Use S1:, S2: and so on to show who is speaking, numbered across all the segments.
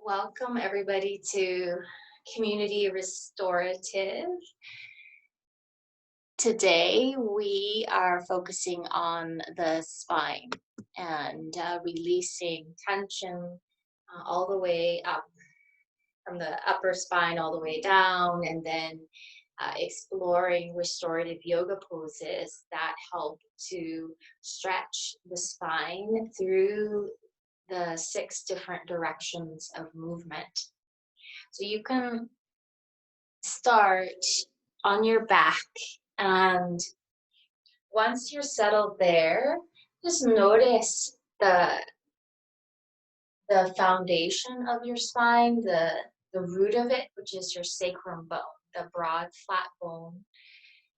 S1: Welcome everybody to Community Restorative. Today we are focusing on the spine and releasing tension all the way up from the upper spine all the way down, and then exploring restorative yoga poses that help to stretch the spine through the 6 different directions of movement. So you can start on your back, and once you're settled there, just notice the foundation of your spine, the root of it, which is your sacrum bone, the broad flat bone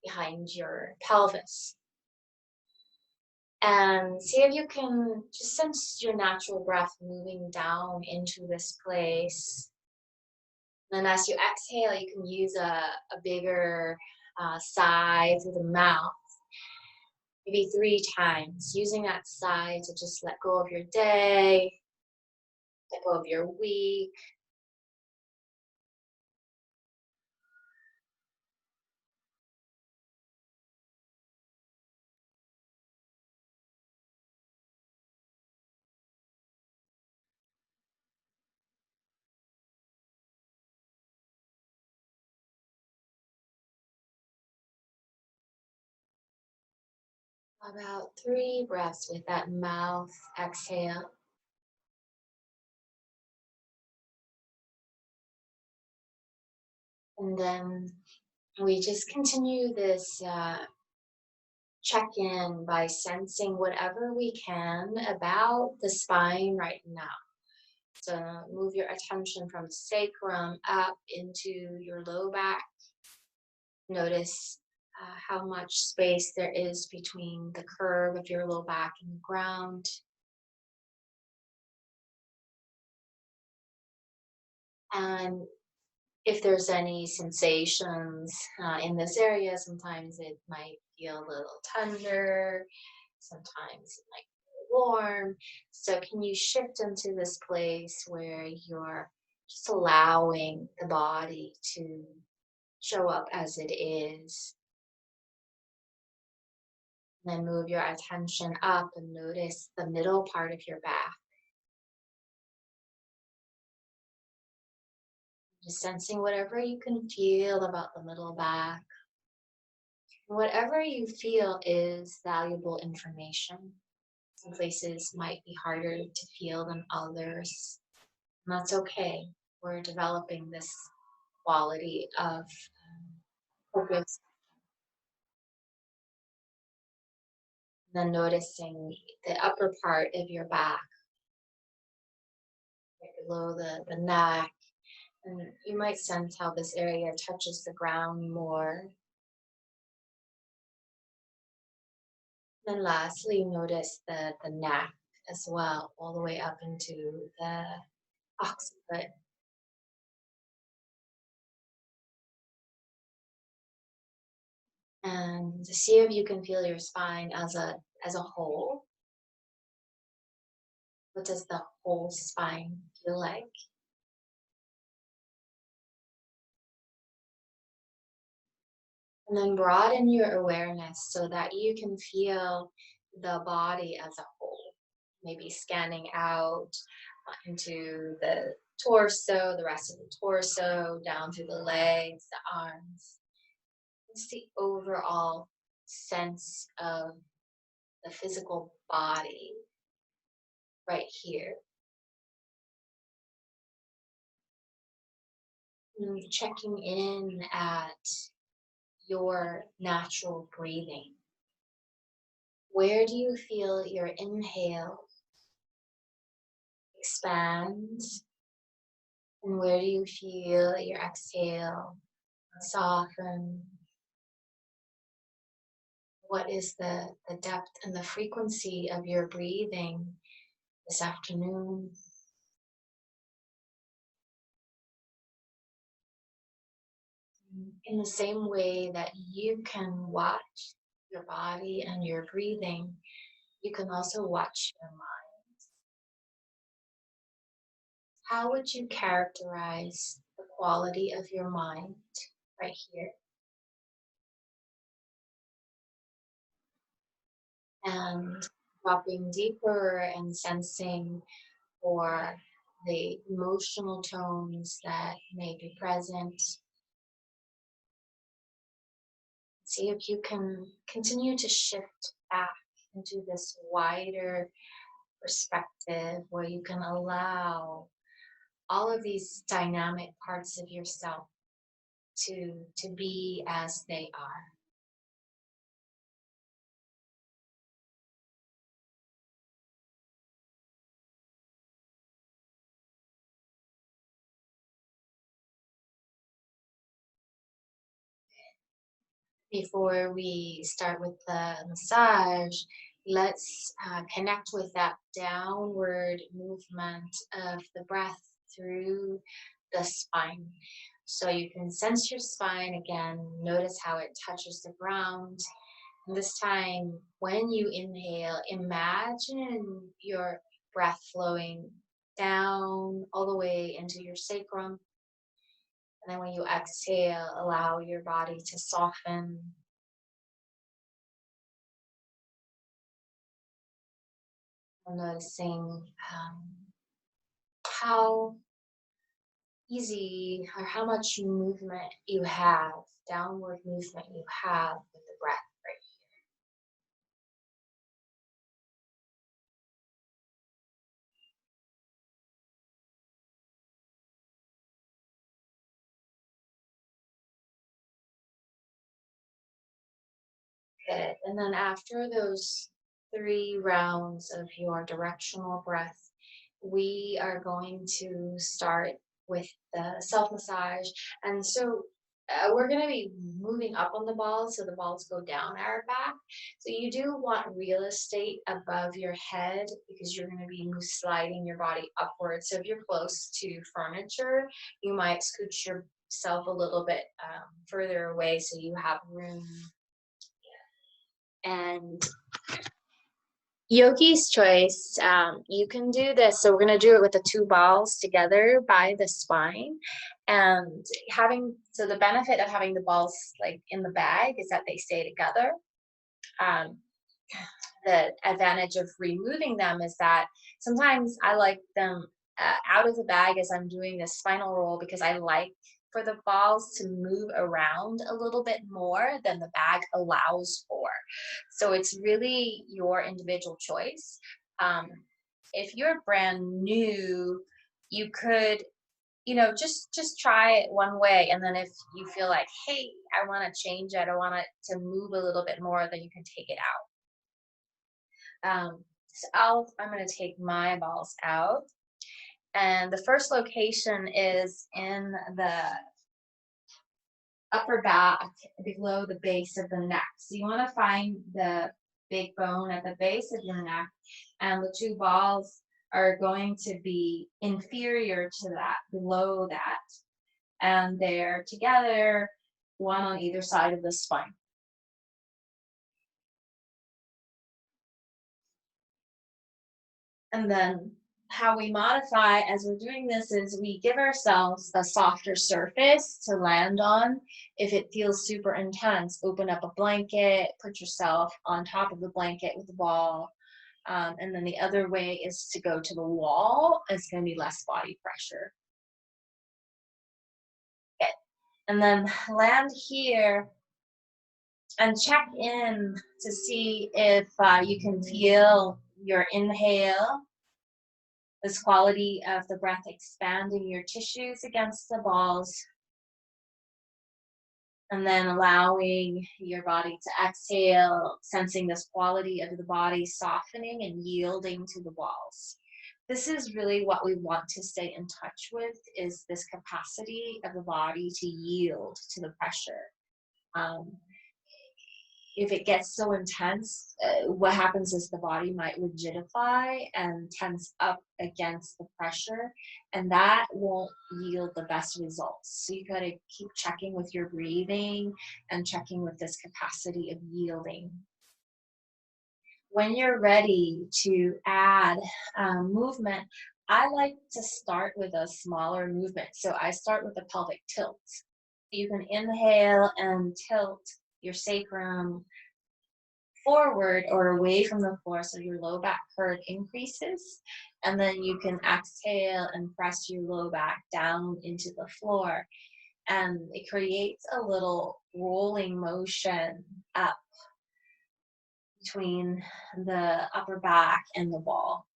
S1: behind your pelvis. And see if you can just sense your natural breath moving down into this place. Then as you exhale, you can use a bigger sigh through the mouth, maybe 3 times, using that sigh to just let go of your day, let go of your week. About 3 breaths with that mouth exhale. And then we just continue this check in by sensing whatever we can about the spine right now. So move your attention from sacrum up into your low back. Notice how much space there is between the curve of your low back and the ground. And if there's any sensations in this area, sometimes it might feel a little tender, sometimes it might feel warm. So can you shift into this place where you're just allowing the body to show up as it is? And then move your attention up and notice the middle part of your back. Just sensing whatever you can feel about the middle back. Whatever you feel is valuable information. Some places might be harder to feel than others. And that's okay. We're developing this quality of focus. Then noticing the upper part of your back, right below the neck. And you might sense how this area touches the ground more. Then lastly, notice the neck as well, all the way up into the occiput. And see if you can feel your spine as a whole. What does the whole spine feel like? And then broaden your awareness so that you can feel the body as a whole. Maybe scanning out into the torso, the rest of the torso, down through the legs, the arms. It's the overall sense of the physical body right here. And checking in at your natural breathing. Where do you feel your inhale expand? And where do you feel your exhale soften? What is the depth and the frequency of your breathing this afternoon? In the same way that you can watch your body and your breathing, you can also watch your mind. how would you characterize the quality of your mind right here? And dropping deeper and sensing for the emotional tones that may be present. See if you can continue to shift back into this wider perspective where you can allow all of these dynamic parts of yourself to be as they are. Before we start with the massage, let's connect with that downward movement of the breath through the spine. So you can sense your spine again, notice how it touches the ground. And this time, when you inhale, imagine your breath flowing down all the way into your sacrum. And then when you exhale, allow your body to soften. And noticing how easy or how much movement you have, downward movement you have with the breath right here. Good. And then after those 3 rounds of your directional breath, we are going to start with the self massage. And so we're going to be moving up on the balls so the balls go down our back. So you do want real estate above your head because you're going to be sliding your body upwards. So if you're close to furniture, you might scooch yourself a little bit further away so you have room. And Yogi's choice, you can do this. So we're going to do it with the 2 balls together by the spine. And so the benefit of having the balls like in the bag is that they stay together. Um, the advantage of removing them is that sometimes I like them out of the bag as I'm doing this spinal roll because I like for the balls to move around a little bit more than the bag allows for. So it's really your individual choice. Um, if you're brand new, you could, just try it one way, and then if you feel like, hey, I want to change it, I want it to move a little bit more, then you can take it out. So I'm going to take my balls out, and the first location is in the upper back below the base of the neck. So you want to find the big bone at the base of your neck, and the 2 balls are going to be inferior to that, below that, and they're together, one on either side of the spine. And then how we modify as we're doing this is we give ourselves a softer surface to land on. If it feels super intense, open up a blanket, put yourself on top of the blanket with the ball. And then the other way is to go to the wall. It's going to be less body pressure. Okay. And then land here and check in to see if you can feel your inhale, this quality of the breath expanding your tissues against the balls, and then allowing your body to exhale, sensing this quality of the body softening and yielding to the walls. This is really what we want to stay in touch with, is this capacity of the body to yield to the pressure. If it gets so intense, what happens is the body might rigidify and tense up against the pressure, and that won't yield the best results. So you got to keep checking with your breathing and checking with this capacity of yielding. When you're ready to add movement, I like to start with a smaller movement. So I start with a pelvic tilt. You can inhale and tilt your sacrum forward or away from the floor so your low back curve increases. And then you can exhale and press your low back down into the floor. And it creates a little rolling motion up between the upper back and the ball.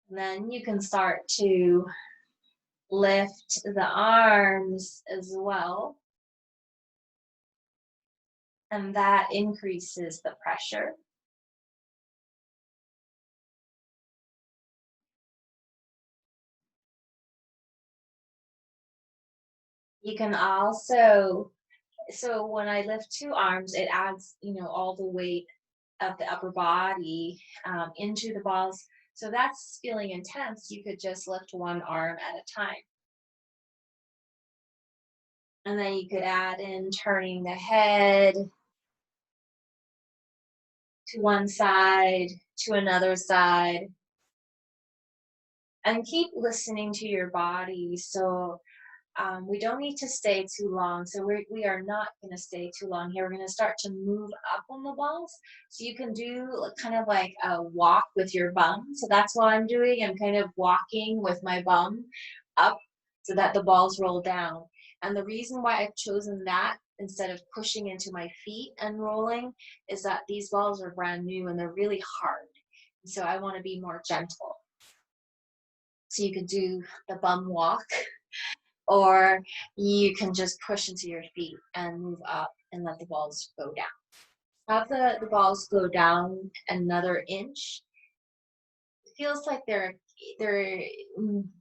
S1: And then you can start to lift the arms as well. And that increases the pressure. You can also, so when I lift two arms, it adds, all the weight of the upper body into the balls. So that's feeling intense. You could just lift one arm at a time. And then you could add in turning the head to one side, to another side, and keep listening to your body. So we don't need to stay too long. So we are not going to stay too long here. We're going to start to move up on the balls. So you can do kind of like a walk with your bum. So that's what I'm doing. I'm kind of walking with my bum up so that the balls roll down. And the reason why I've chosen that instead of pushing into my feet and rolling is that these balls are brand new and they're really hard. So I want to be more gentle. So you could do the bum walk, or you can just push into your feet and move up and let the balls go down. Have the balls go down another inch. It feels like they're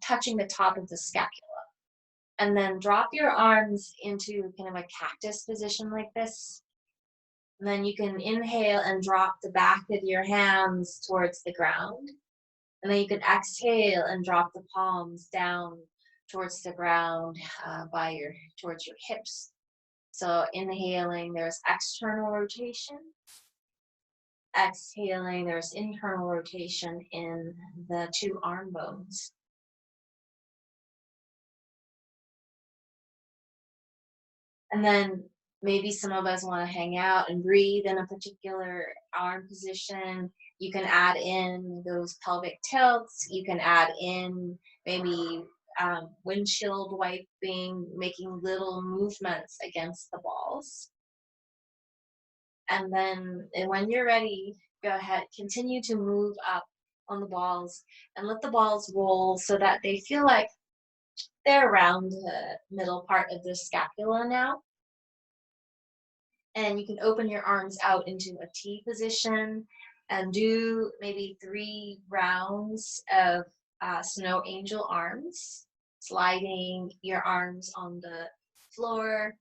S1: touching the top of the scapula. And then drop your arms into kind of a cactus position like this. And then you can inhale and drop the back of your hands towards the ground. And then you can exhale and drop the palms down towards the ground towards your hips. So inhaling, there's external rotation. Exhaling, there's internal rotation in the two arm bones. And then maybe some of us want to hang out and breathe in a particular arm position. You can add in those pelvic tilts. You can add in maybe windshield wiping, making little movements against the balls. And then when you're ready, go ahead, continue to move up on the balls and let the balls roll so that they feel like they're around the middle part of the scapula now. And you can open your arms out into a T position and do maybe 3 rounds of snow angel arms, sliding your arms on the floor.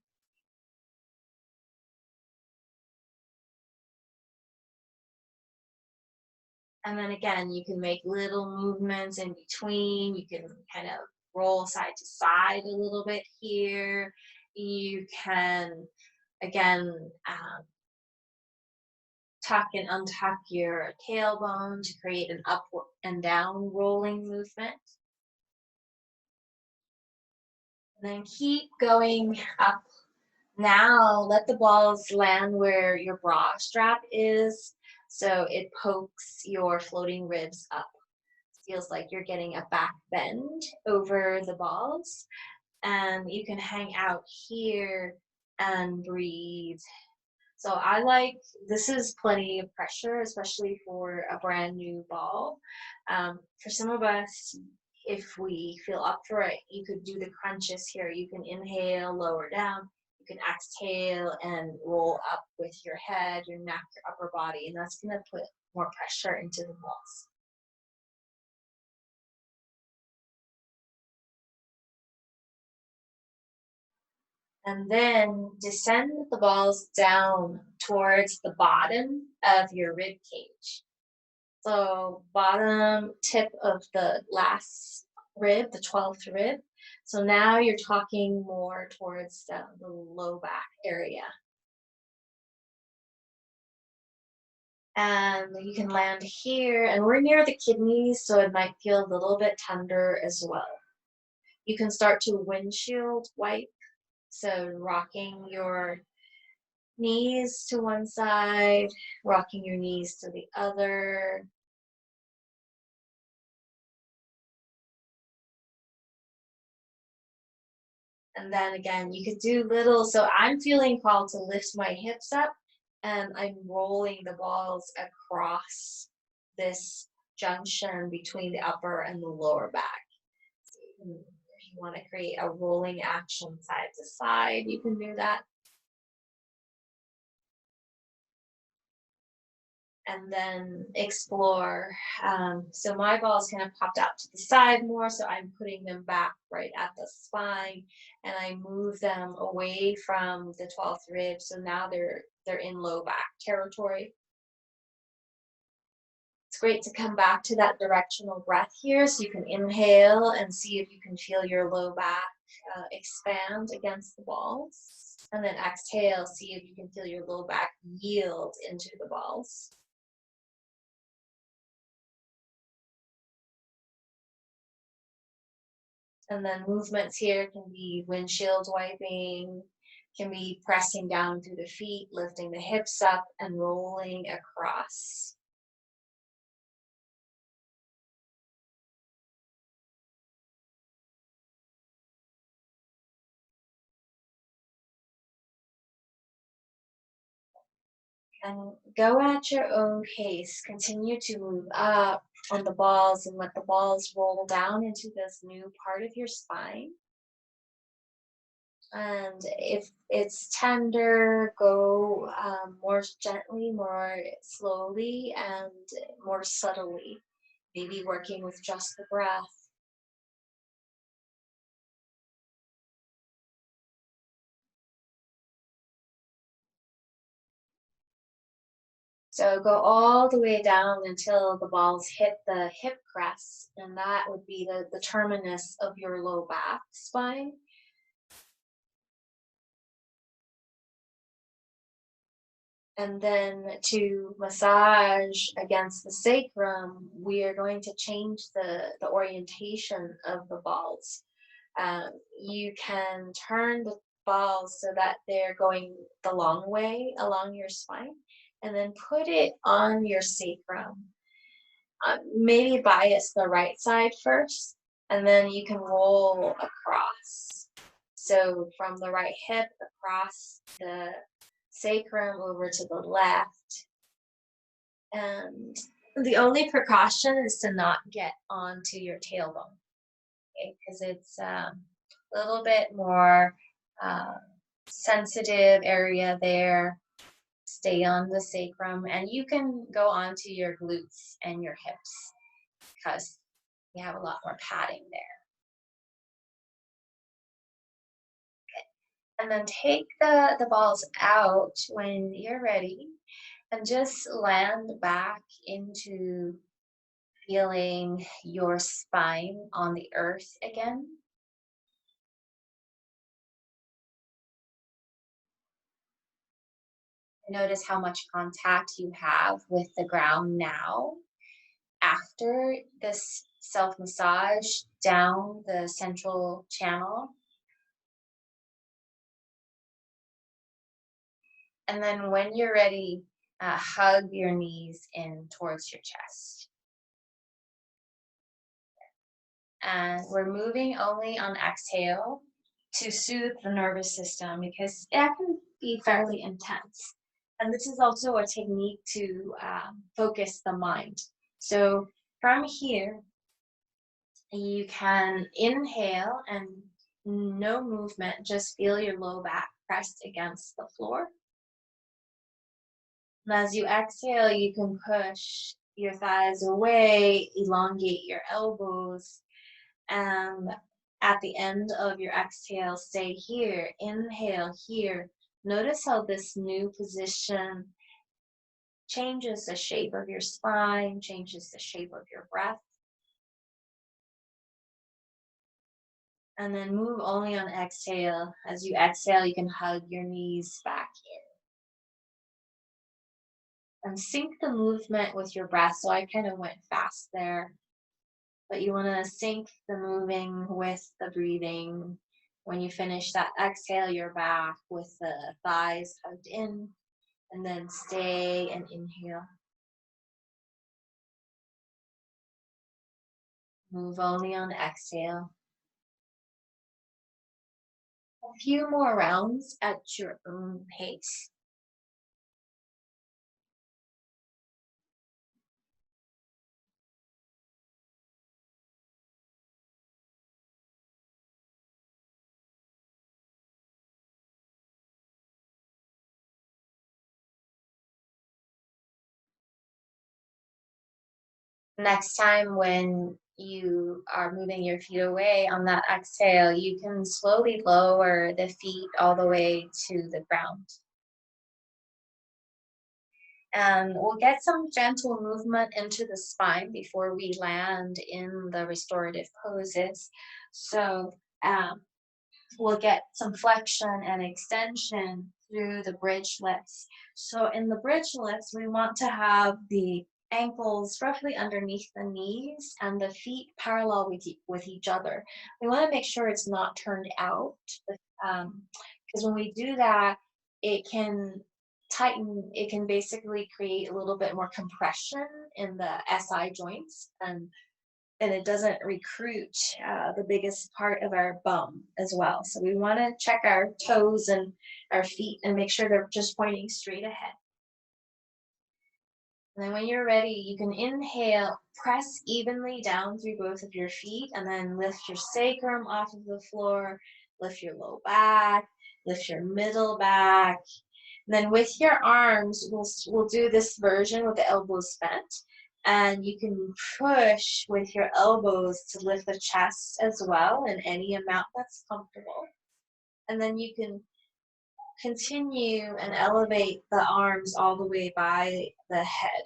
S1: And then again, you can make little movements in between. You can kind of roll side to side a little bit here. You can, again, tuck and untuck your tailbone to create an up and down rolling movement. And then keep going up. Now let the balls land where your bra strap is, so it pokes your floating ribs up. Feels like you're getting a back bend over the balls. And you can hang out here and breathe. So I like, this is plenty of pressure, especially for a brand new ball. For some of us, if we feel up for it, you could do the crunches here. You can inhale, lower down. You can exhale and roll up with your head, your neck, your upper body, and that's going to put more pressure into the balls. And then descend the balls down towards the bottom of your rib cage. So bottom tip of the last rib, the 12th rib. So now you're talking more towards the low back area. And you can land here, and we're near the kidneys, so it might feel a little bit tender as well. You can start to windshield wipe, so rocking your knees to one side, rocking your knees to the other. And then again, you could do little, so I'm feeling called to lift my hips up and I'm rolling the balls across this junction between the upper and the lower back. If you want to create a rolling action side to side, you can do that. And then explore. So my balls kind of popped out to the side more, so I'm putting them back right at the spine, and I move them away from the 12th rib. So now they're in low back territory. It's great to come back to that directional breath here, so you can inhale and see if you can feel your low back expand against the balls, and then exhale, see if you can feel your low back yield into the balls. And then movements here can be windshield wiping, can be pressing down through the feet, lifting the hips up and rolling across. And go at your own pace. Continue to move up on the balls and let the balls roll down into this new part of your spine. And if it's tender, go more gently, more slowly, and more subtly. Maybe working with just the breath. So go all the way down until the balls hit the hip crest, and that would be the terminus of your low back spine. And then to massage against the sacrum, we are going to change the orientation of the balls. You can turn the balls so that they're going the long way along your spine, and then put it on your sacrum. Maybe bias the right side first, and then you can roll across. So from the right hip across the sacrum over to the left. And the only precaution is to not get onto your tailbone, okay? Because it's a little bit more uh, sensitive area there. Stay on the sacrum, and you can go onto your glutes and your hips because you have a lot more padding there. And then take the balls out when you're ready and just land back into feeling your spine on the earth again. Notice how much contact you have with the ground now after this self massage down the central channel. And then when you're ready, hug your knees in towards your chest. And we're moving only on exhale to soothe the nervous system because that can be fairly intense. And this is also a technique to focus the mind. So from here, you can inhale and no movement, just feel your low back pressed against the floor. And as you exhale, you can push your thighs away, elongate your elbows, and at the end of your exhale, stay here. Inhale here. Notice how this new position changes the shape of your spine, changes the shape of your breath. And then move only on exhale. As you exhale, you can hug your knees back in. And sync the movement with your breath. So I kind of went fast there, but you want to sync the moving with the breathing. When you finish that exhale, you're back with the thighs hugged in, and then stay and inhale. Move only on exhale. A few more rounds at your own pace. Next time when you are moving your feet away on that exhale, you can slowly lower the feet all the way to the ground. And we'll get some gentle movement into the spine before we land in the restorative poses. So we'll get some flexion and extension through the bridge lifts. So in the bridge lifts, we want to have the ankles roughly underneath the knees and the feet parallel with each other. We want to make sure it's not turned out, because when we do that, it can tighten, it can basically create a little bit more compression in the SI joints, and it doesn't recruit the biggest part of our bum as well. So we want to check our toes and our feet and make sure they're just pointing straight ahead. And then when you're ready, you can inhale, press evenly down through both of your feet, and then lift your sacrum off of the floor, lift your low back, lift your middle back. And then with your arms, we'll do this version with the elbows bent. And you can push with your elbows to lift the chest as well in any amount that's comfortable. And then you can continue and elevate the arms all the way by the head.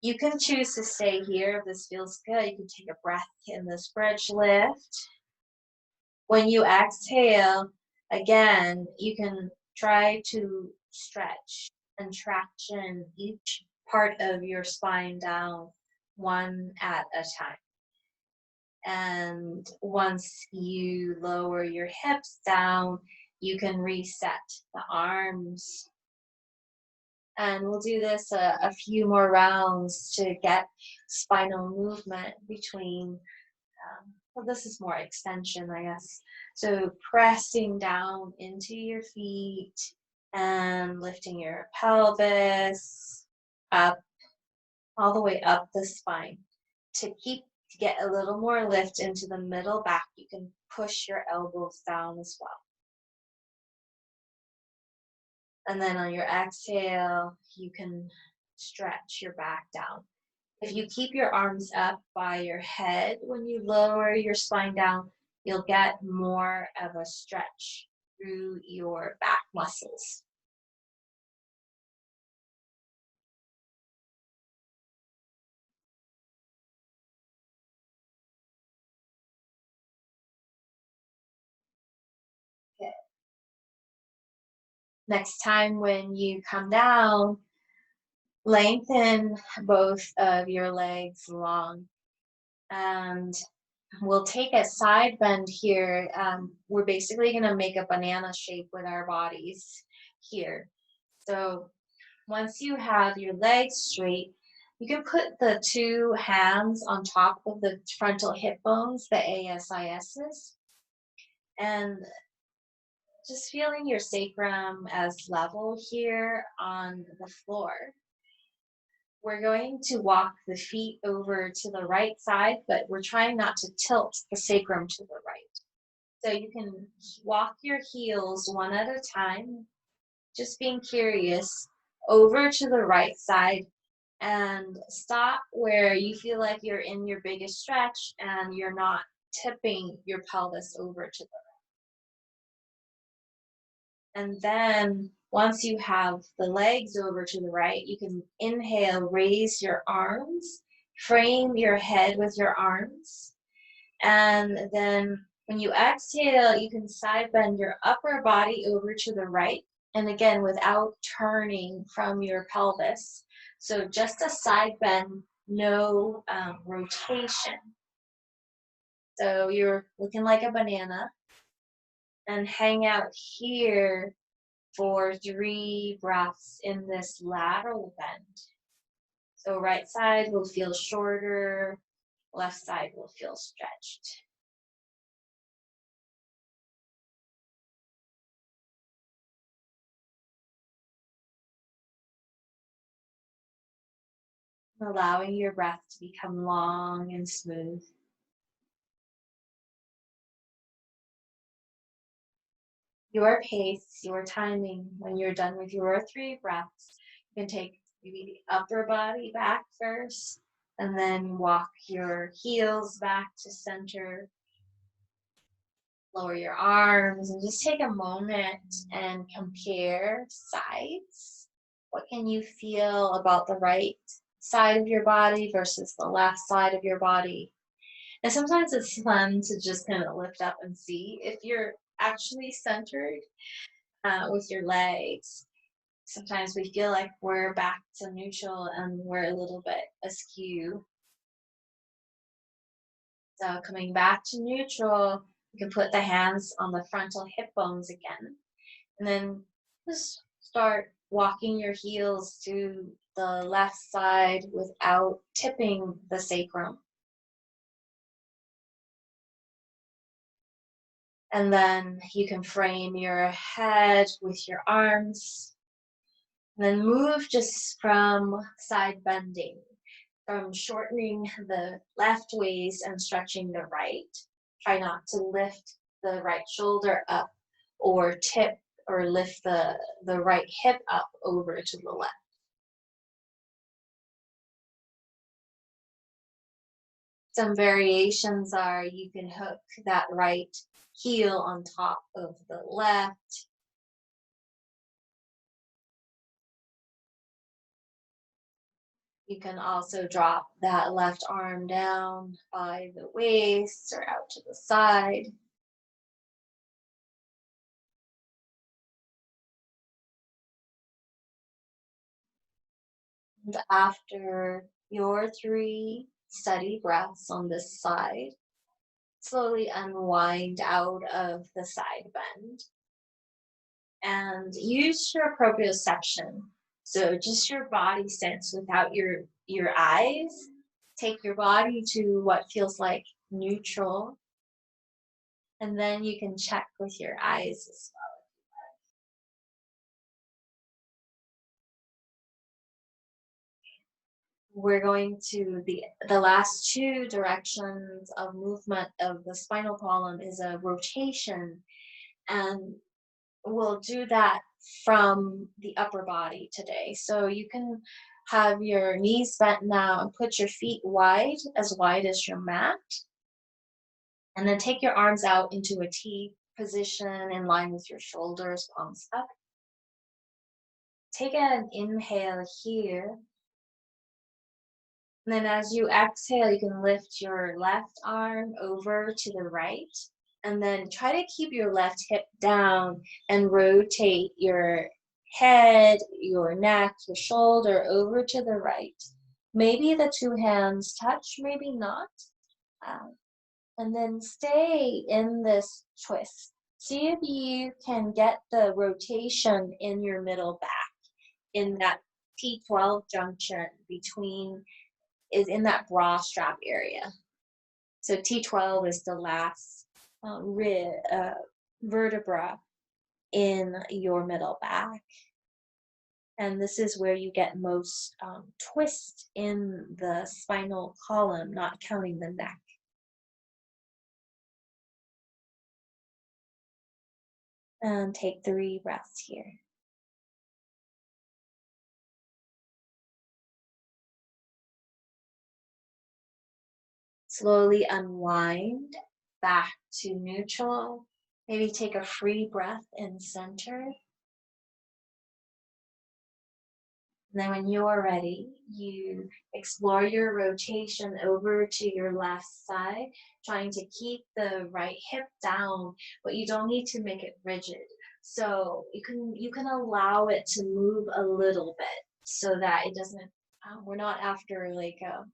S1: You can choose to stay here if this feels good. You can take a breath in this bridge lift. When you exhale, again, you can try to stretch and traction each part of your spine down one at a time. And once you lower your hips down, you can reset the arms. And we'll do this a few more rounds to get spinal movement between. Well, this is more extension, I guess. So pressing down into your feet and lifting your pelvis up, all the way up the spine. To get a little more lift into the middle back, you can push your elbows down as well. And then on your exhale, you can stretch your back down. If you keep your arms up by your head when you lower your spine down, you'll get more of a stretch through your back muscles. Okay. Next time when you come down, lengthen both of your legs long. And we'll take a side bend here. We're basically going to make a banana shape with our bodies here. So once you have your legs straight, you can put the two hands on top of the frontal hip bones, the ASISs, and just feeling your sacrum as level here on the floor. We're going to walk the feet over to the right side, but we're trying not to tilt the sacrum to the right. So you can walk your heels one at a time, just being curious, over to the right side and stop where you feel like you're in your biggest stretch and you're not tipping your pelvis over to the right. And then once you have the legs over to the right, you can inhale, raise your arms, frame your head with your arms. And then when you exhale, you can side bend your upper body over to the right And again, without turning from your pelvis. So just a side bend, no rotation. So you're looking like a banana and hang out here for 3 breaths in this lateral bend. So right side will feel shorter, left side will feel stretched. Allowing your breath to become long and smooth. Your pace, your timing, when you're done with your 3 breaths, you can take maybe the upper body back first, and then walk your heels back to center. Lower your arms and just take a moment and compare sides. What can you feel about the right side of your body versus the left side of your body? And sometimes it's fun to just kind of lift up and see if you're actually centered with your legs. Sometimes we feel like we're back to neutral and we're a little bit askew. So coming back to neutral, you can put the hands on the frontal hip bones again. And then just start walking your heels to the left side without tipping the sacrum. And then you can frame your head with your arms. And then move just from side bending, from shortening the left waist and stretching the right. Try not to lift the right shoulder up or tip or lift the right hip up over to the left. Some variations are you can hook that right heel on top of the left. You can also drop that left arm down by the waist or out to the side. And after your 3 steady breaths on this side, slowly unwind out of the side bend and use your proprioception. So just your body sense without your eyes. Take your body to what feels like neutral, and then you can check with your eyes as well. We're going to the last 2 directions of movement of the spinal column is a rotation, and we'll do that from the upper body today. So you can have your knees bent now and put your feet wide as your mat. And then take your arms out into a T position in line with your shoulders, palms up. Take an inhale here. And then as you exhale, you can lift your left arm over to the right. And then try to keep your left hip down and rotate your head, your neck, your shoulder over to the right. Maybe the 2 hands touch, maybe not. Um, and then stay in this twist. See if you can get the rotation in your middle back, in that T12 junction is in that bra strap area. So T12 is the last vertebra in your middle back. And this is where you get most twist in the spinal column, not counting the neck. And take 3 breaths here. Slowly unwind back to neutral. Maybe take a free breath in center. And then when you're ready, you explore your rotation over to your left side, trying to keep the right hip down, but you don't need to make it rigid. So you can allow it to move a little bit so that it doesn't. We're not after like a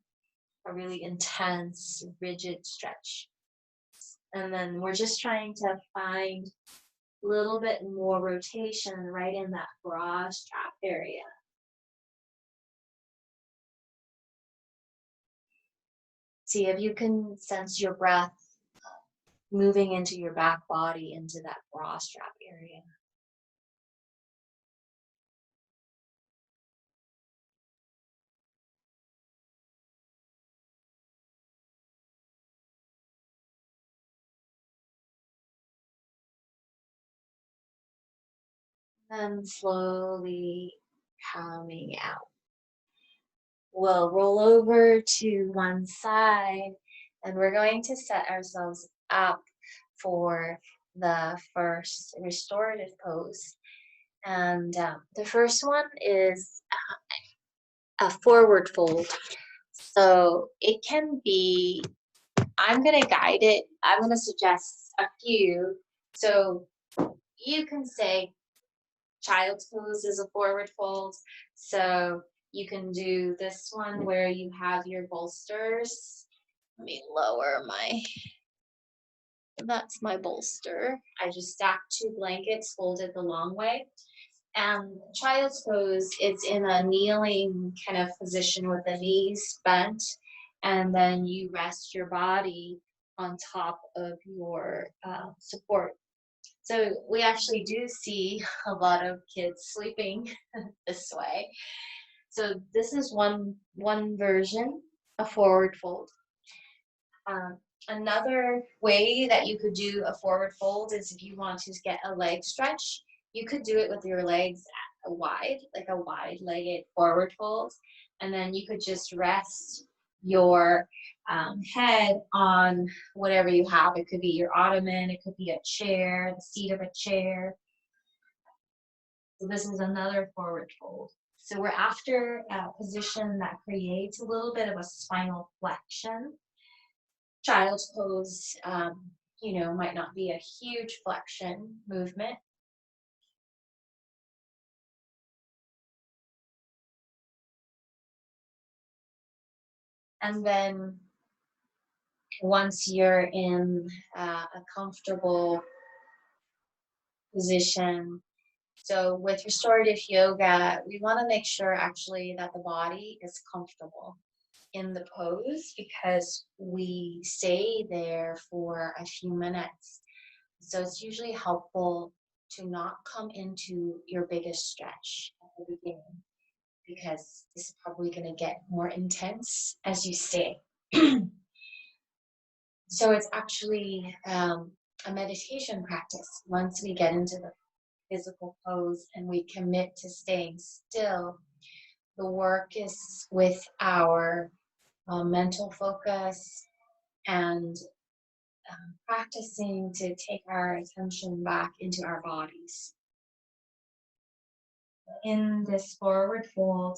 S1: really intense, rigid stretch, and then we're just trying to find a little bit more rotation right in that bra strap area. See if you can sense your breath moving into your back body, into that bra strap area. Then slowly coming out. We'll roll over to one side and we're going to set ourselves up for the first restorative pose. And the first one is a forward fold. So it can be, I'm going to guide it, I'm going to suggest a few. So you can say child's pose is a forward fold. So you can do this one where you have your bolsters. Let me lower my, that's my bolster. I just stacked two blankets folded the long way. And child's pose, it's in a kneeling kind of position with the knees bent. And then you rest your body on top of your support. So we actually do see a lot of kids sleeping this way. So this is one version, a forward fold. Um, Another way that you could do a forward fold is if you want to get a leg stretch, you could do it with your legs wide, like a wide-legged forward fold, and then you could just rest your head on whatever you have. It could be your ottoman, it could be a chair, the seat of a chair. So this is another forward fold. So we're after a position that creates a little bit of a spinal flexion. Child's pose, might not be a huge flexion movement. And then once you're in a comfortable position, so with restorative yoga, we want to make sure actually that the body is comfortable in the pose because we stay there for a few minutes. So it's usually helpful to not come into your biggest stretch at the beginning because this is probably going to get more intense as you stay. So it's actually a meditation practice. Once we get into the physical pose and we commit to staying still, the work is with our mental focus and practicing to take our attention back into our bodies. In this forward fold,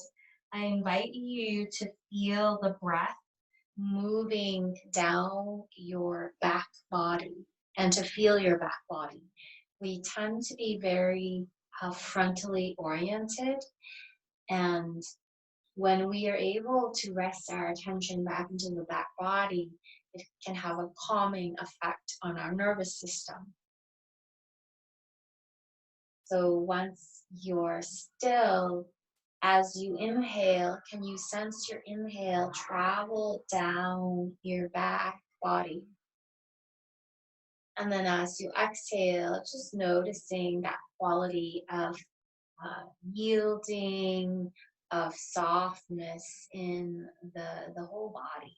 S1: I invite you to feel the breath moving down your back body and to feel your back body. We tend to be very frontally oriented, and when we are able to rest our attention back into the back body, it can have a calming effect on our nervous system. So once you're still, as you inhale, can you sense your inhale travel down your back body? And then as you exhale, just noticing that quality of yielding, of softness in the whole body.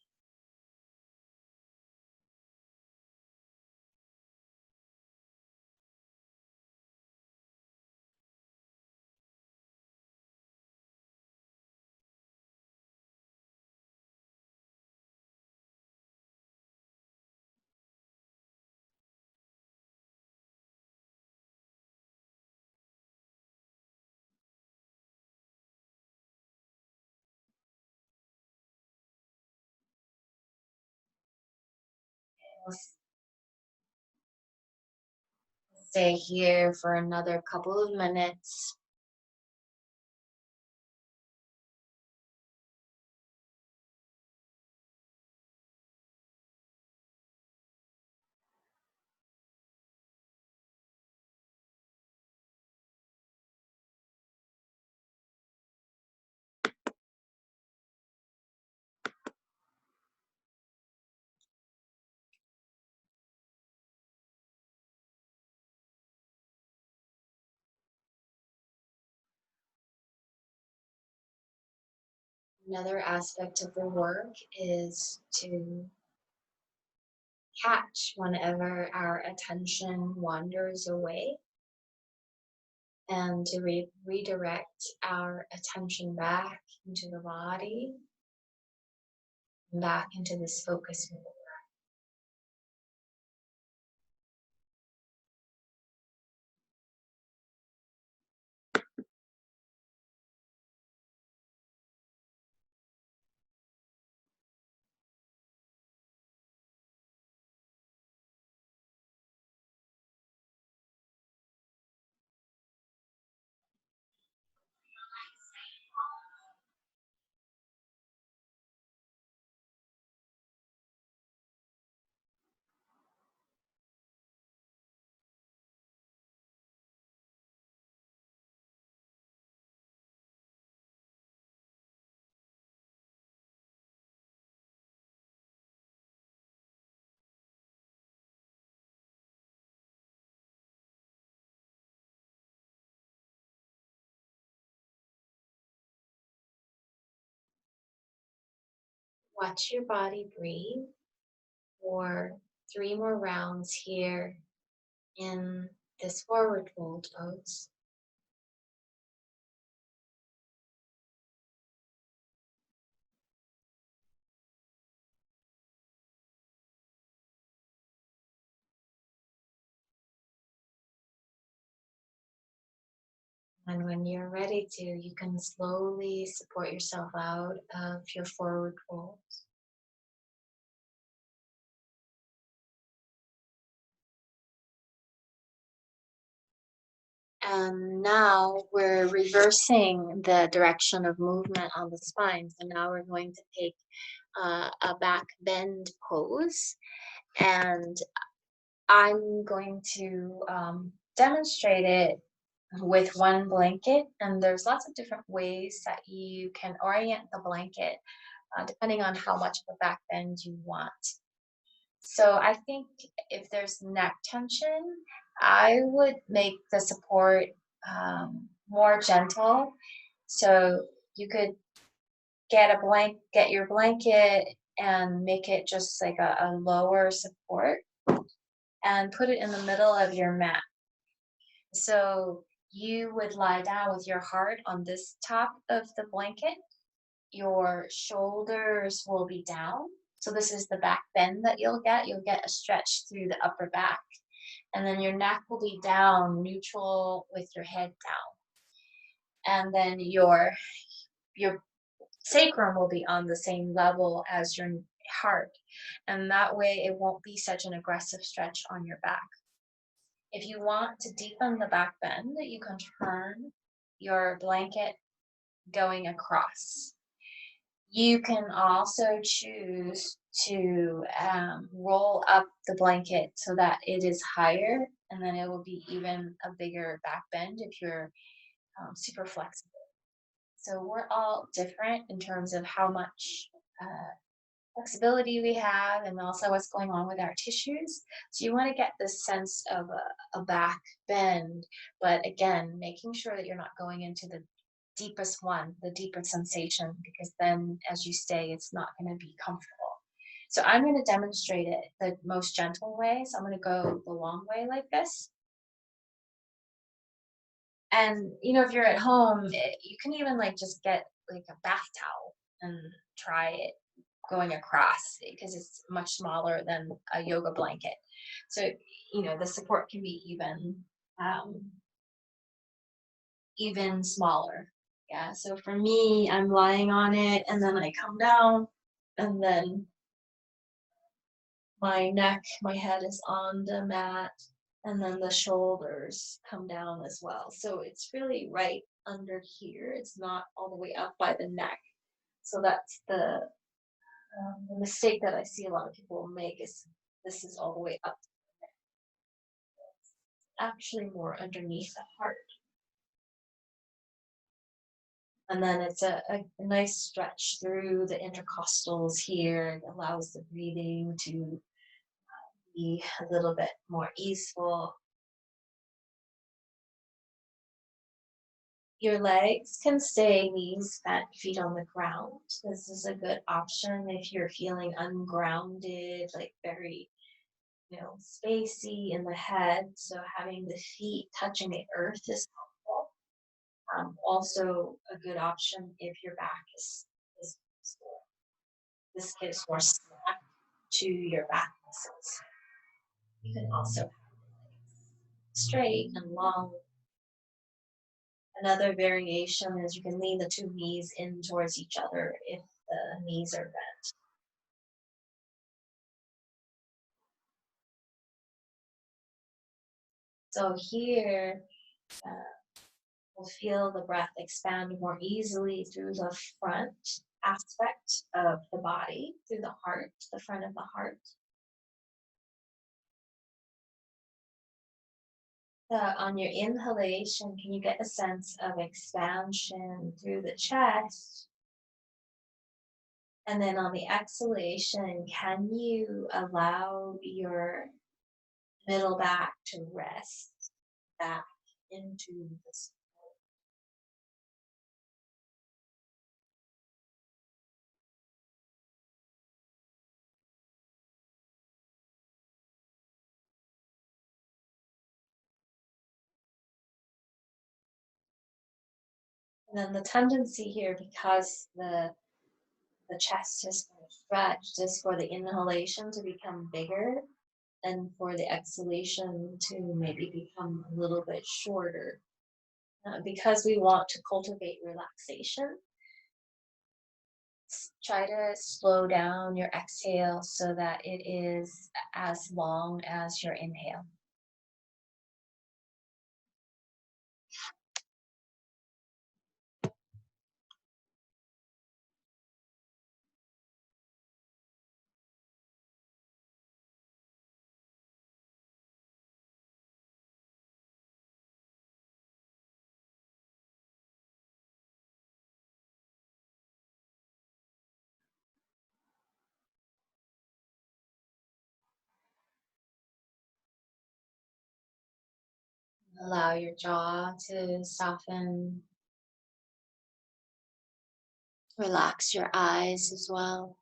S1: Stay here for another couple of minutes. Another aspect of the work is to catch whenever our attention wanders away and to redirect our attention back into the body, back into this focus mode. Watch your body breathe for 3 more rounds here in this forward fold pose. And when you're ready to, you can slowly support yourself out of your forward fold. And now we're reversing the direction of movement on the spine. So now we're going to take a back bend pose. And I'm going to demonstrate it with one blanket. And there's lots of different ways that you can orient the blanket depending on how much of a back bend you want. So I think if there's neck tension, I would make the support more gentle. So you could get your blanket and make it just like a lower support and put it in the middle of your mat. So you would lie down with your heart on this top of the blanket. Your shoulders will be down. So this is the back bend that you'll get. You'll get a stretch through the upper back. And then your neck will be down, neutral with your head down. And then your sacrum will be on the same level as your heart. And that way it won't be such an aggressive stretch on your back. If you want to deepen the back bend, you can turn your blanket going across. You can also choose to roll up the blanket so that it is higher, and then it will be even a bigger back bend if you're super flexible. So we're all different in terms of how much flexibility we have and also what's going on with our tissues. So you want to get this sense of a back bend, but again, making sure that you're not going into the deepest one, the deepest sensation, because then as you stay, it's not going to be comfortable. So I'm going to demonstrate it the most gentle way. So I'm going to go the long way like this. And if you're at home, you can even like just get like a bath towel and try it going across because it's much smaller than a yoga blanket. So the support can be even smaller. Yeah, so for me, I'm lying on it and then I come down and then my head is on the mat And then the shoulders come down as well. So it's really right under here. It's not all the way up by the neck. So that's the mistake that I see a lot of people make is this is all the way up, actually more underneath the heart. And then it's a nice stretch through the intercostals here. It allows the breathing to be a little bit more easeful. Your legs can stay knees bent, feet on the ground. This is a good option if you're feeling ungrounded, like very, spacey in the head. So having the feet touching the earth is helpful. Also, a good option if your back is sore. This gives more slack to your back muscles. You can also have legs straight and long. Another variation is you can lean the two knees in towards each other if the knees are bent. So here, uh, we'll feel the breath expand more easily through the front aspect of the body, through the heart, the front of the heart. On your inhalation, can you get a sense of expansion through the chest? And then on the exhalation, can you allow your middle back to rest back into the support? And then the tendency here, because the chest is kind of stretched, is for the inhalation to become bigger and for the exhalation to maybe become a little bit shorter. Because we want to cultivate relaxation, try to slow down your exhale so that it is as long as your inhale. Allow your jaw to soften. Relax your eyes as well.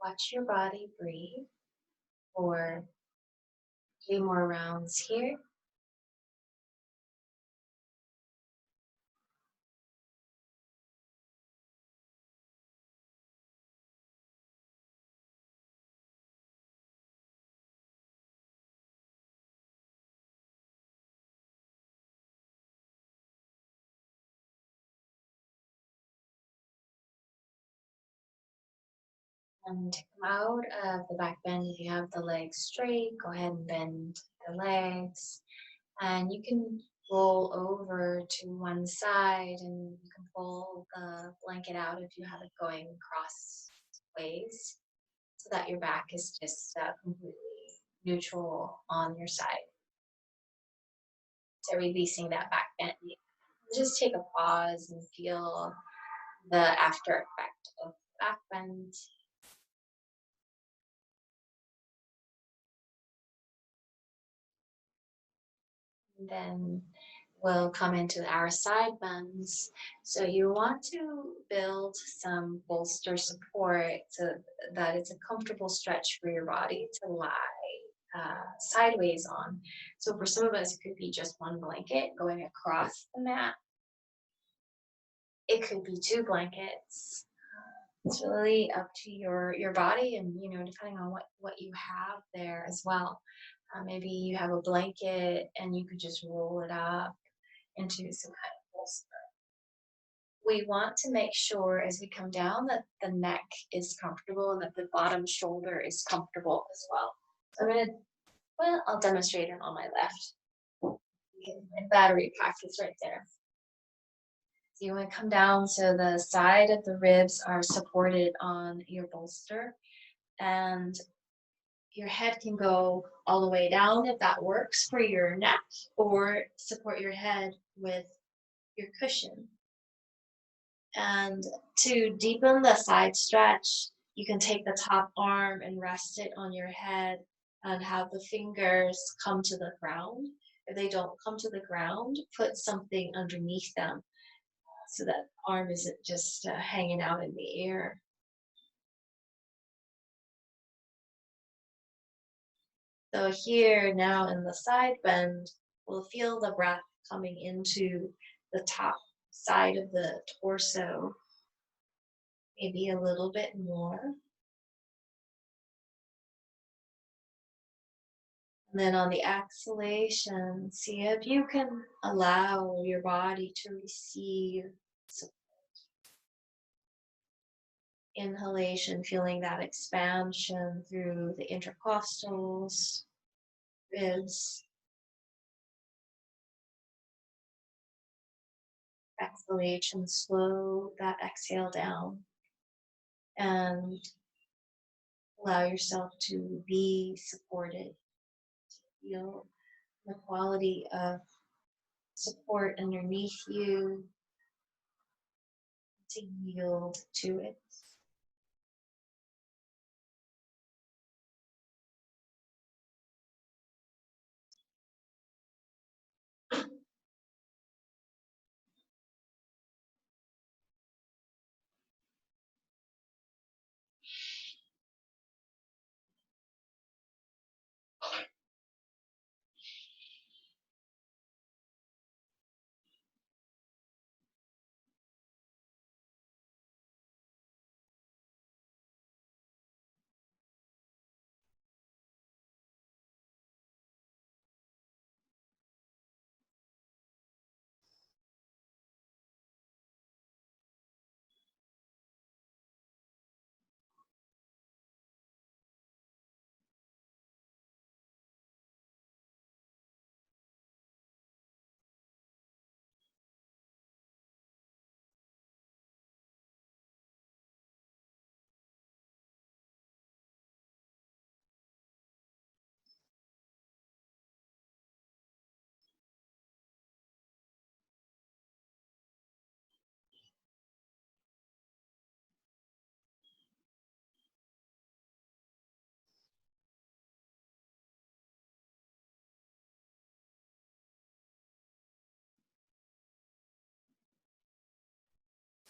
S1: Watch your body breathe for a few more rounds here. And to come out of the back bend, if you have the legs straight, go ahead and bend the legs. And you can roll over to one side and you can pull the blanket out if you have it going cross ways so that your back is just completely neutral on your side. So releasing that back bend. Just take a pause and feel the after effect of back bend. And then we'll come into our side bends. So you want to build some bolster support so that it's a comfortable stretch for your body to lie sideways on. So for some of us, it could be just one blanket going across the mat. It could be two blankets. It's really up to your body, and depending on what you have there as well. Maybe you have a blanket and you could just roll it up into some kind of bolster. We want to make sure as we come down that the neck is comfortable and that the bottom shoulder is comfortable as well. So I'll demonstrate it on my left. My battery pack is right there. So you want to come down so the side of the ribs are supported on your bolster, and your head can go all the way down if that works for your neck, or support your head with your cushion. And to deepen the side stretch, you can take the top arm and rest it on your head and have the fingers come to the ground. If they don't come to the ground, put something underneath them so that arm isn't just hanging out in the air. So here now in the side bend, we'll feel the breath coming into the top side of the torso, maybe a little bit more. And then on the exhalation, see if you can allow your body to receive support. Inhalation, feeling that expansion through the intercostals, ribs. Exhalation, slow that exhale down and allow yourself to be supported. Feel the quality of support underneath you, to yield to it.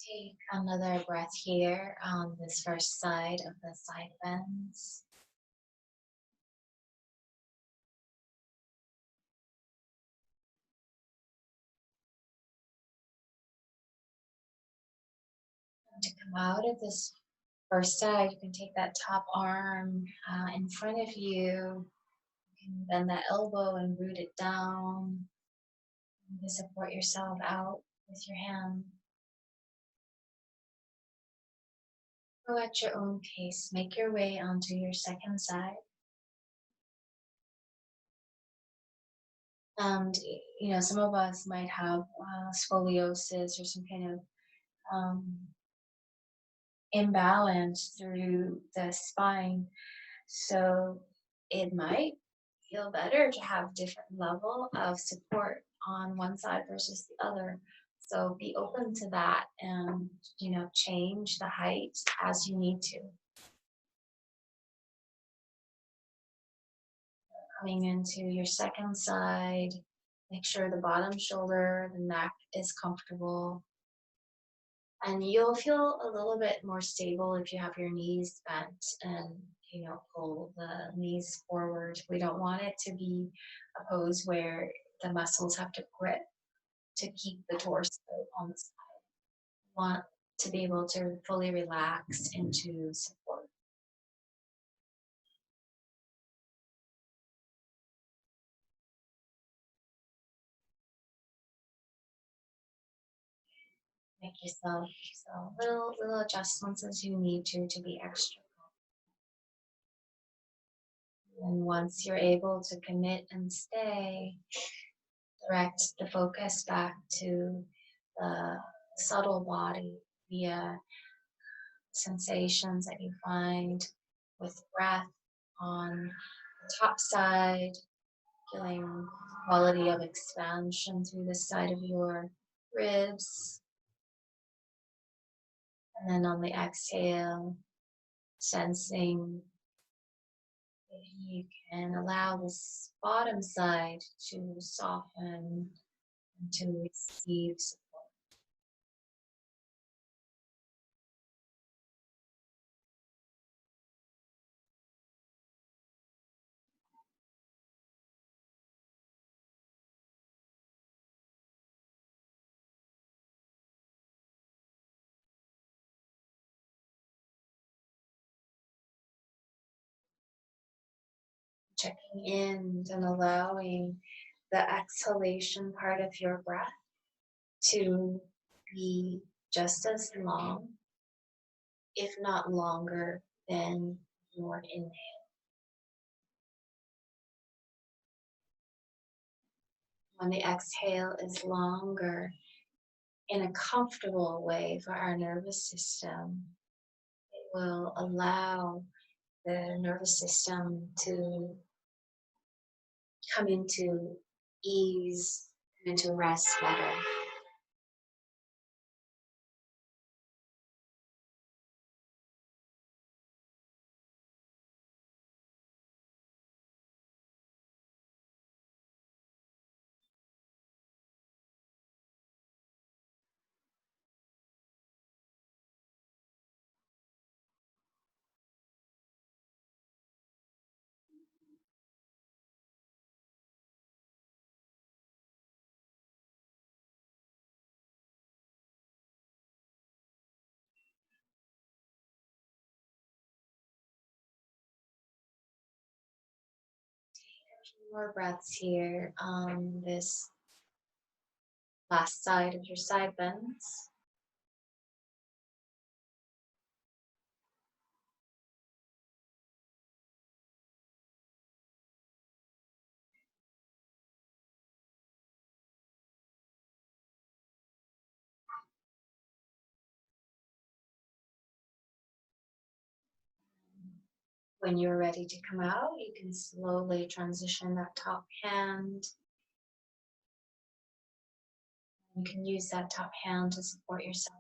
S1: Take another breath here on this first side of the side bends. And to come out of this first side, you can take that top arm in front of you. You can bend that elbow and root it down. You can support yourself out with your hand. Go at your own pace. Make your way onto your second side. And, some of us might have scoliosis or some kind of um, imbalance through the spine. So it might feel better to have different level of support on one side versus the other. So be open to that and, change the height as you need to. Coming into your second side, make sure the bottom shoulder, the neck is comfortable. And you'll feel a little bit more stable if you have your knees bent and, pull the knees forward. We don't want it to be a pose where the muscles have to grip to keep the torso on the side. Want to be able to fully relax into support. Make yourself so little adjustments as you need to be extra. And once you're able to commit and stay, direct the focus back to the subtle body via sensations that you find with breath on the top side, feeling quality of expansion through the side of your ribs. And then on the exhale, sensing if you can allow this bottom side to soften and to receive support. Checking in and allowing the exhalation part of your breath to be just as long, if not longer, than your inhale. When the exhale is longer, in a comfortable way for our nervous system, it will allow the nervous system to come into ease, come into rest better. More breaths here on this last side of your side bends. When you're ready to come out, you can slowly transition that top hand. You can use that top hand to support yourself.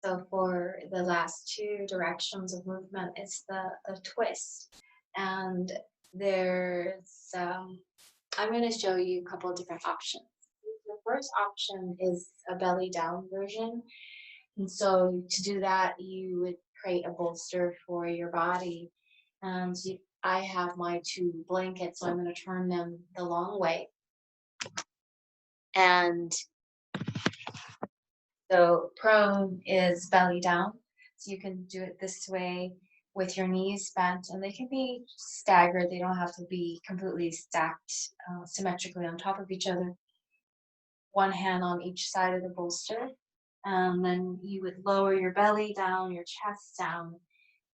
S1: So for the last two directions of movement, it's the twist. And I'm going to show you a couple of different options. The first option is a belly down version. And so to do that, you would create a bolster for your body. And I have my two blankets, so I'm going to turn them the long way. And so prone is belly down. So you can do it this way with your knees bent, and they can be staggered. They don't have to be completely stacked symmetrically on top of each other. One hand on each side of the bolster. And then you would lower your belly down, your chest down,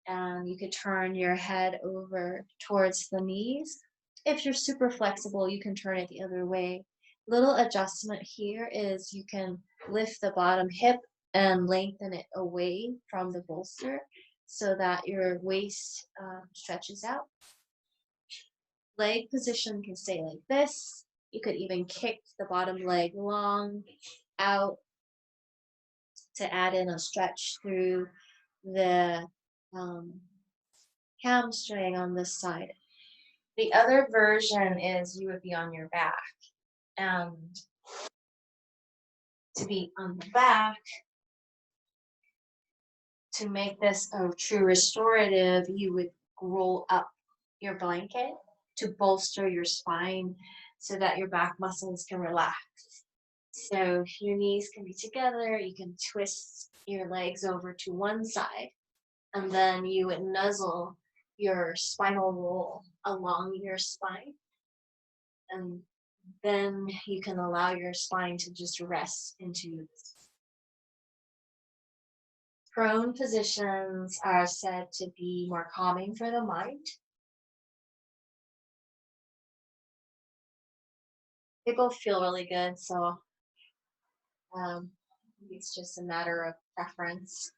S1: and you could turn your head over towards the knees. If you're super flexible, you can turn it the other way. Little adjustment here is you can lift the bottom hip and lengthen it away from the bolster so that your waist stretches out. Leg position can stay like this. You could even kick the bottom leg long out to add in a stretch through the um, hamstring on this side. The other version is you would be on your back. And to be on the back, to make this a true restorative, you would roll up your blanket to bolster your spine so that your back muscles can relax. So if your knees can be together, you can twist your legs over to one side, and then you would nuzzle your spinal roll along your spine. And then you can allow your spine to just rest into prone positions are said to be more calming for the mind. They both feel really good, so um, it's just a matter of preference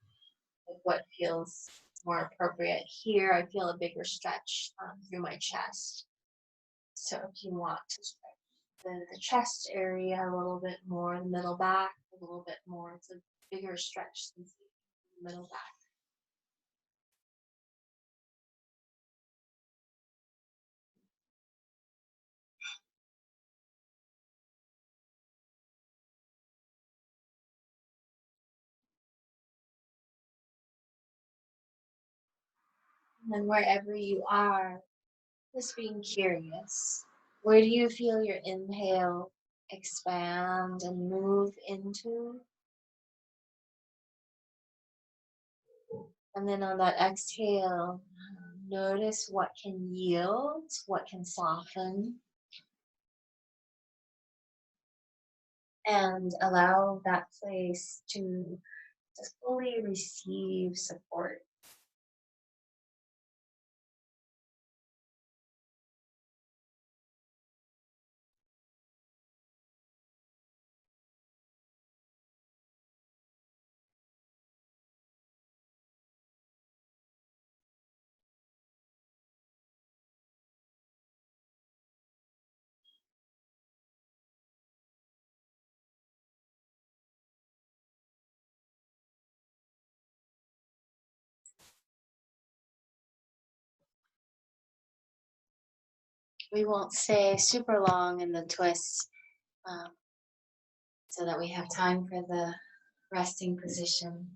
S1: of what feels more appropriate. Here, I feel a bigger stretch through my chest. So if you want to stretch the chest area a little bit more, the middle back a little bit more, it's a bigger stretch than the middle back. And then wherever you are, just being curious. Where do you feel your inhale expand and move into? And then on that exhale, notice what can yield, what can soften, and allow that place to just fully receive support. We won't stay super long in the twist um, so that we have time for the resting position.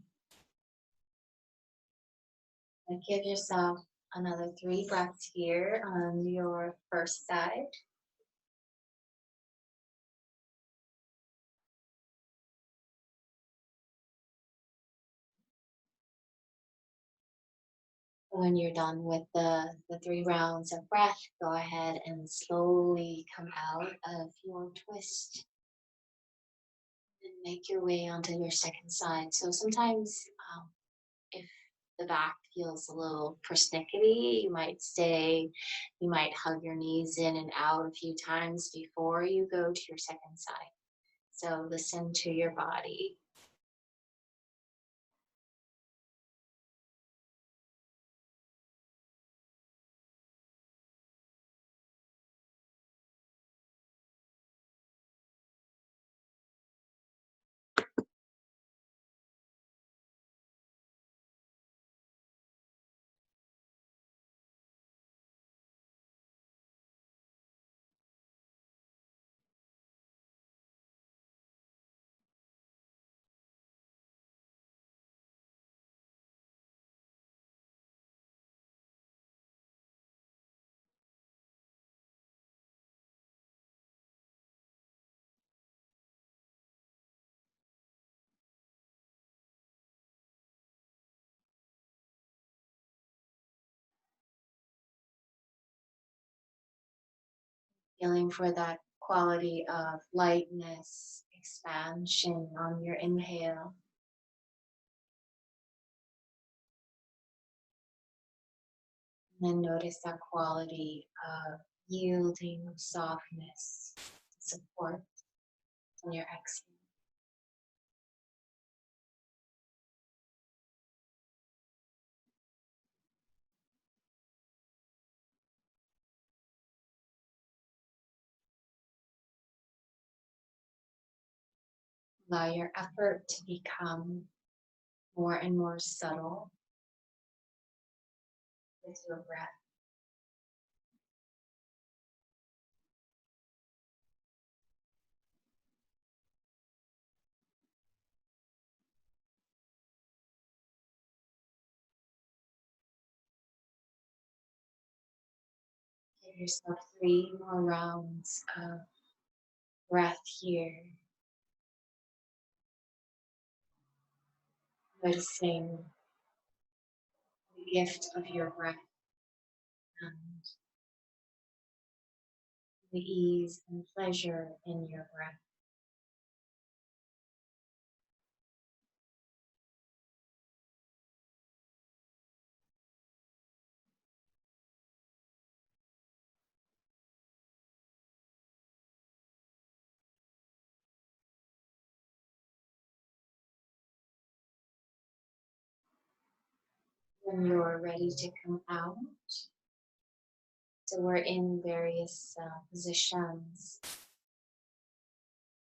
S1: And give yourself another 3 breaths here on your first side. When you're done with the 3 rounds of breath, go ahead and slowly come out of your twist and make your way onto your second side. So sometimes if the back feels a little persnickety, you might hug your knees in and out a few times before you go to your second side. So listen to your body. Feeling for that quality of lightness, expansion on your inhale. And then notice that quality of yielding, softness, support on your exhale. Allow your effort to become more and more subtle with your breath. Give yourself 3 more rounds of breath here, noticing the gift of your breath and the ease and pleasure in your breath. When you're ready to come out, so we're in various positions,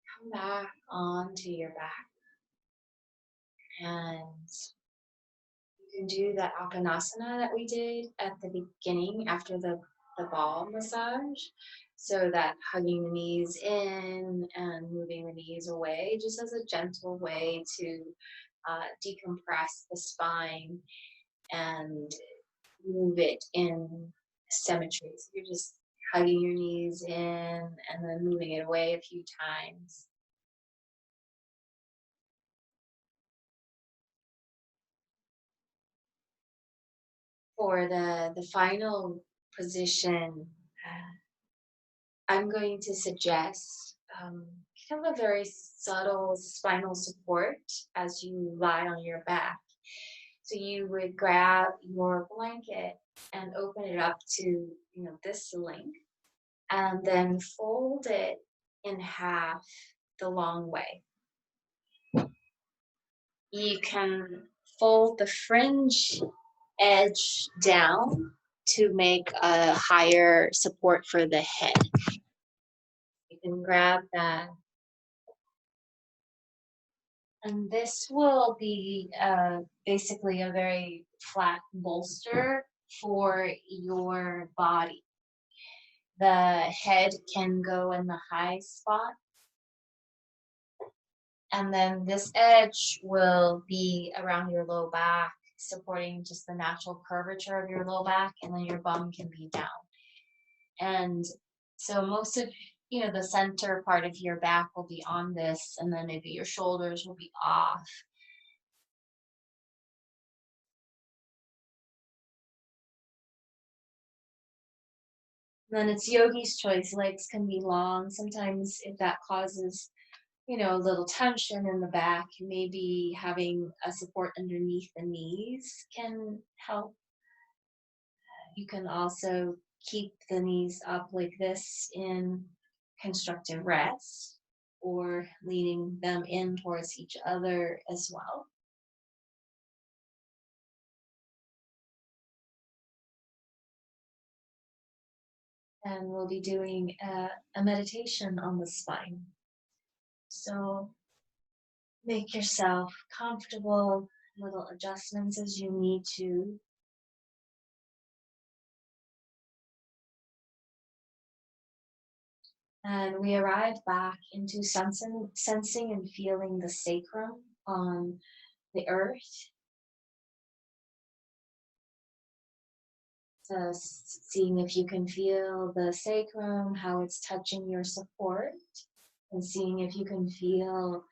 S1: come back onto your back and you can do that Akanasana that we did at the beginning after the ball massage. So that hugging the knees in and moving the knees away, just as a gentle way to decompress the spine and move it in symmetry. So you're just hugging your knees in and then moving it away a few times. For the final position, I'm going to suggest kind of a very subtle spinal support as you lie on your back. So you would grab your blanket and open it up to this length, and then fold it in half the long way. You can fold the fringe edge down to make a higher support for the head. You can grab that. And this will be basically a very flat bolster for your body. The head can go in the high spot, and then this edge will be around your low back, supporting just the natural curvature of your low back, and then your bum can be down. And so most of the center part of your back will be on this, and then maybe your shoulders will be off. And then it's yogi's choice. Legs can be long. Sometimes if that causes a little tension in the back, maybe having a support underneath the knees can help. You can also keep the knees up like this in constructive rest, or leaning them in towards each other as well. And we'll be doing a meditation on the spine. So make yourself comfortable, little adjustments as you need to. And we arrive back into sensing and feeling the sacrum on the earth. So seeing if you can feel the sacrum, how it's touching your support, and seeing if you can feel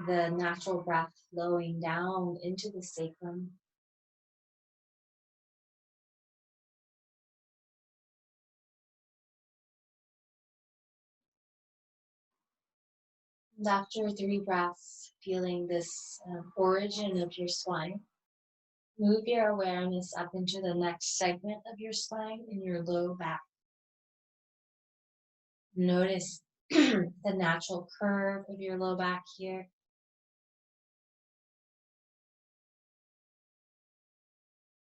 S1: the natural breath flowing down into the sacrum. And after 3 breaths, feeling this origin of your spine, move your awareness up into the next segment of your spine in your low back. Notice the natural curve of your low back here.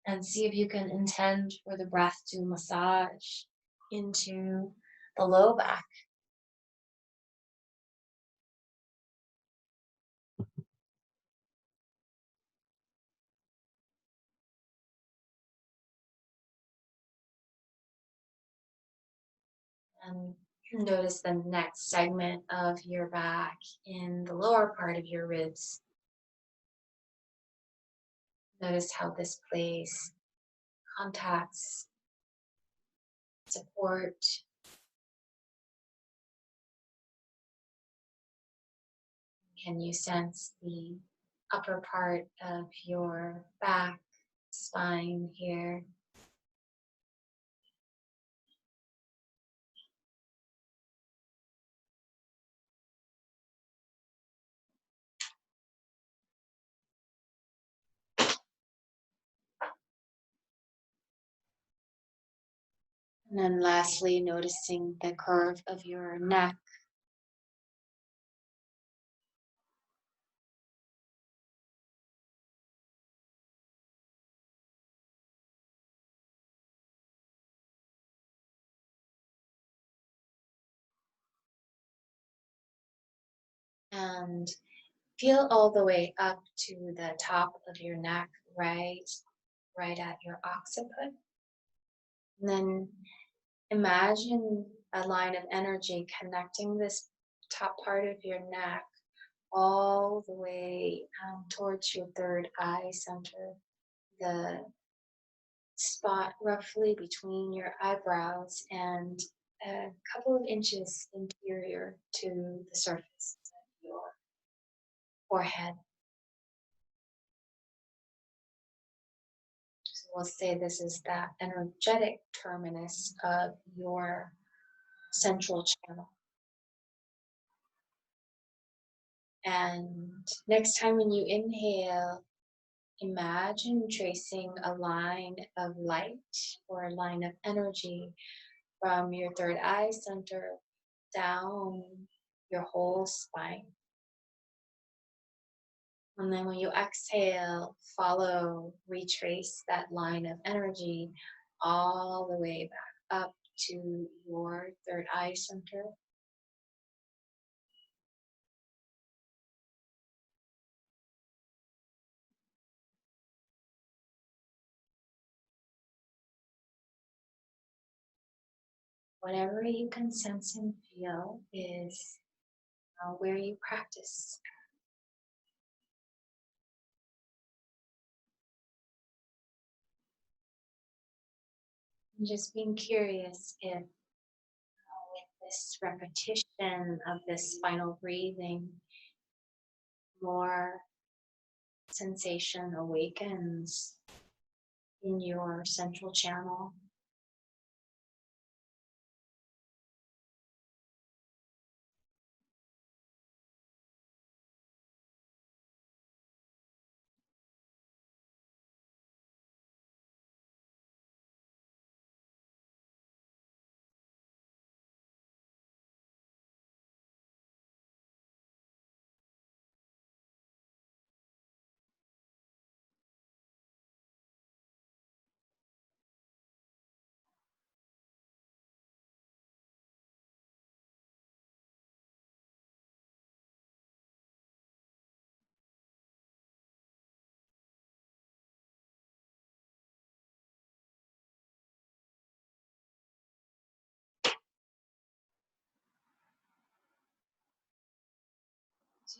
S1: And see if you can intend for the breath to massage into the low back. And notice the next segment of your back in the lower part of your ribs. Notice how this place contacts, support. Can you sense the upper part of your back, spine here? And then lastly, noticing the curve of your neck. And feel all the way up to the top of your neck, right at your occiput. And then imagine a line of energy connecting this top part of your neck all the way towards your third eye center, the spot roughly between your eyebrows and a couple of inches interior to the surface of your forehead. So we'll say this is that energetic terminus of your central channel. And next time when you inhale, imagine tracing a line of light or a line of energy from your third eye center down your whole spine. And then when you exhale, retrace that line of energy all the way back up to your third eye center. Whatever you can sense and feel is where you practice. And just being curious if with this repetition of this spinal breathing, more sensation awakens in your central channel.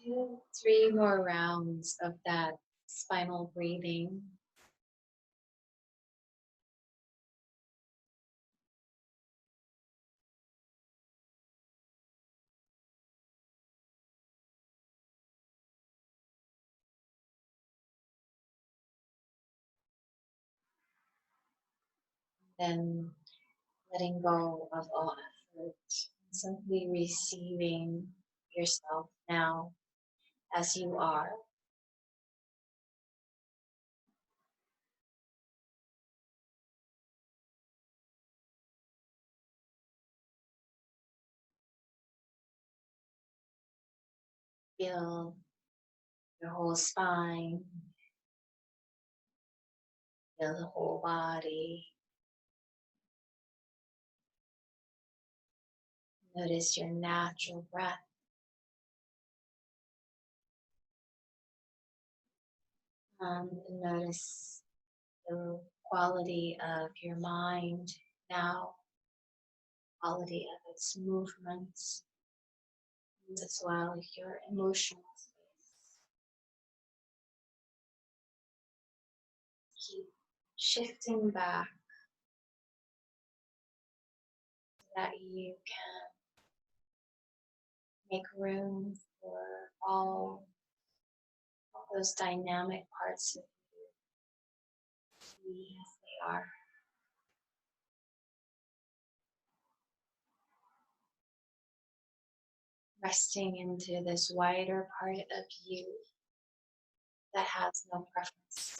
S1: Do 3 more rounds of that spinal breathing. Then letting go of all effort, simply receiving yourself now as you are. Feel your whole spine, feel the whole body. Notice your natural breath. Notice the quality of your mind now, quality of its movements, and as well your emotional space. Keep shifting back so that you can make room for all those dynamic parts of you be as they are. Resting into this wider part of you that has no preference.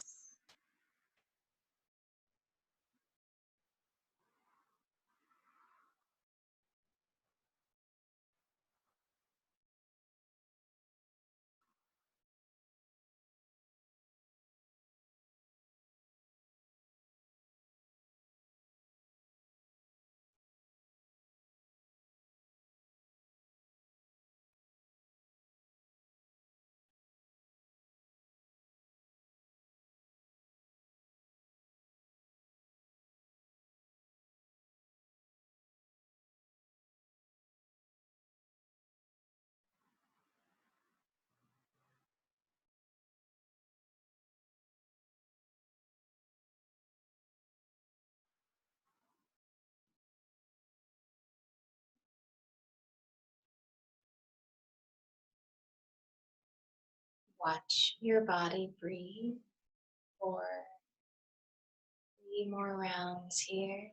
S1: Watch your body breathe for 3 more rounds here.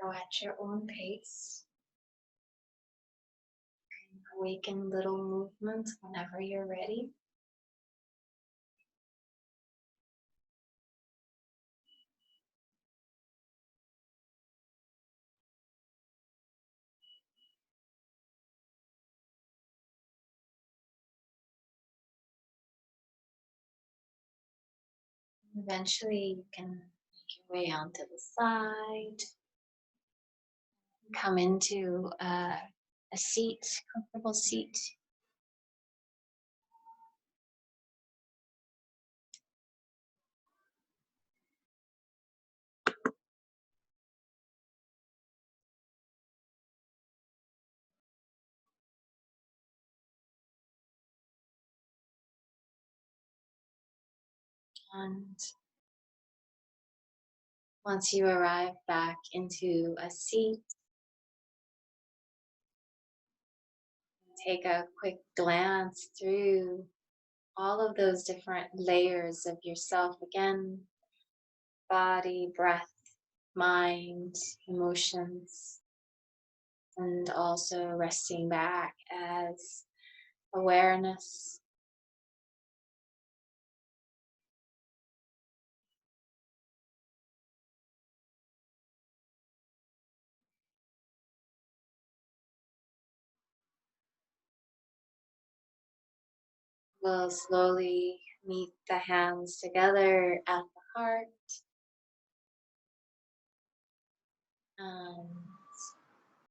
S1: Go at your own pace. Awaken little movements whenever you're ready. Eventually, you can make your way onto the side, come into a seat, comfortable seat. And once you arrive back into a seat, take a quick glance through all of those different layers of yourself again: body, breath, mind, emotions, and also resting back as awareness. We'll slowly meet the hands together at the heart.